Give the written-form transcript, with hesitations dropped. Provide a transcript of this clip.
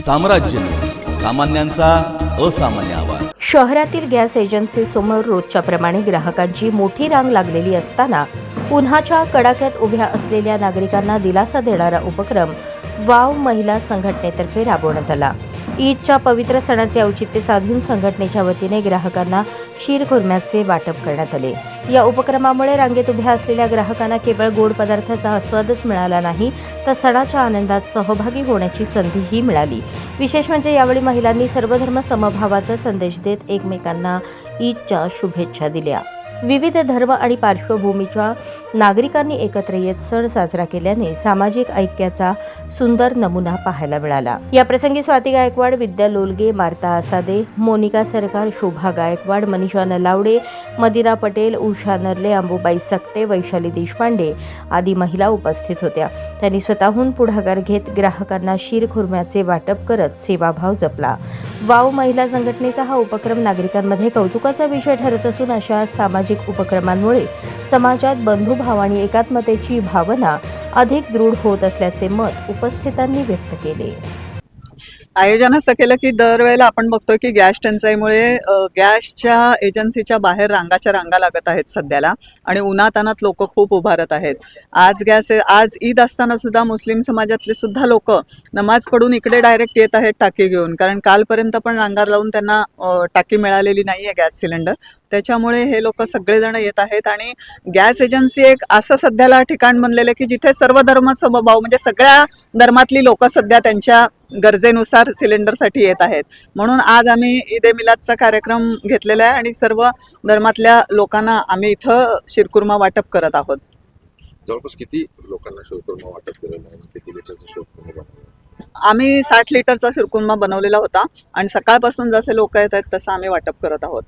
साम्राज्य, सामान्यांचा असामान्य आवाज. शहरातील गॅस एजन्सी समोर रोजच्या प्रमाणे ग्राहकांची मोठी रांग लागलेली असताना उन्हाच्या कडाक्यात उभ्या असलेल्या नागरिकांना दिलासा देणारा उपक्रम वाव महिला संघटनेतर्फे राबवण्यात आला. ईदच्या पवित्र सणाचे औचित्य साधून संघटनेच्या वतीने ग्राहकांना शीरखुर्म्याचे वाटप करण्यात आले. या उपक्रमामुळे रांगेत उभ्या असलेल्या ग्राहकांना केवळ गोड पदार्थाचा आस्वादच मिळाला नाही, तर सणाच्या आनंदात सहभागी होण्याची संधीही मिळाली. विशेष म्हणजे यावेळी महिलांनी सर्वधर्म समभावाचा संदेश देत एकमेकांना ईदच्या शुभेच्छा दिल्या. विविध धर्म आणि पार्श्वभूमीच्या नागरिकांनी एकत्र येत सण साजरा केल्याने सामाजिक ऐक्याचा सुंदर नमुना पाहायला मिळाला. या प्रसंगी स्वाती गायकवाड, विद्या लोलगे, मार्ता आसादे, मोनिका सरकार, शोभा गायकवाड, मनीषा नलावडे, मदिरा पटेल, उषा नरले, अंबुबाई सकटे, वैशाली देशपांडे आदी महिला उपस्थित होत्या. त्यांनी स्वतःहून पुढाकार घेत ग्राहकांना शीरखुर्म्याचे वाटप करत सेवाभाव जपला. वाव महिला संघटनेचा हा उपक्रम नागरिकांमध्ये कौतुकाचा विषय ठरत असून अशा सामाजिक उपक्रमांमुळे समाजात बंधुभाव आणि एकात्मतेची भावना अधिक दृढ होत असल्याचे मत उपस्थितांनी व्यक्त केले. आयोजन असं केलं की दरवेळेला आपण बघतोय की गॅस टंचाईमुळे गॅसच्या एजन्सीच्या बाहेर रांगाच्या रांगा लागत आहेत सध्याला, आणि उन्हातानात लोक खूप उभारत आहेत. आज ईद असताना सुद्धा मुस्लिम समाजातले सुद्धा लोक नमाज पढून इकडे डायरेक्ट येत आहेत टाकी घेऊन, कारण कालपर्यंत पण रांगा लावून त्यांना टाकी मिळालेली नाही आहे गॅस सिलेंडर. त्याच्यामुळे हे लोक सगळेजण येत आहेत, आणि गॅस एजन्सी एक असं सध्याला ठिकाण बनलेलं आहे की जिथे सर्व धर्म समभाव, म्हणजे सगळ्या धर्मातली लोक सध्या त्यांच्या गरजेनुसार सिलेंडरसाठी येत आहेत. म्हणून आज आम्ही ईद ए मिलादचा कार्यक्रम घेतलेला आहे आणि सर्व धर्मातल्या लोकांना आम्ही इथं शीरखुर्मा वाटप करत आहोत. जवळपास किती लोकांना शीरखुर्मा वाटप केलेला आहे? किती लिटरचा शीरखुर्मा बनवला? आम्ही 60 लिटरचा शीरखुर्मा बनवलेला होता, आणि सकाळपासून जसे लोक येत आहेत तसं आम्ही वाटप करत आहोत.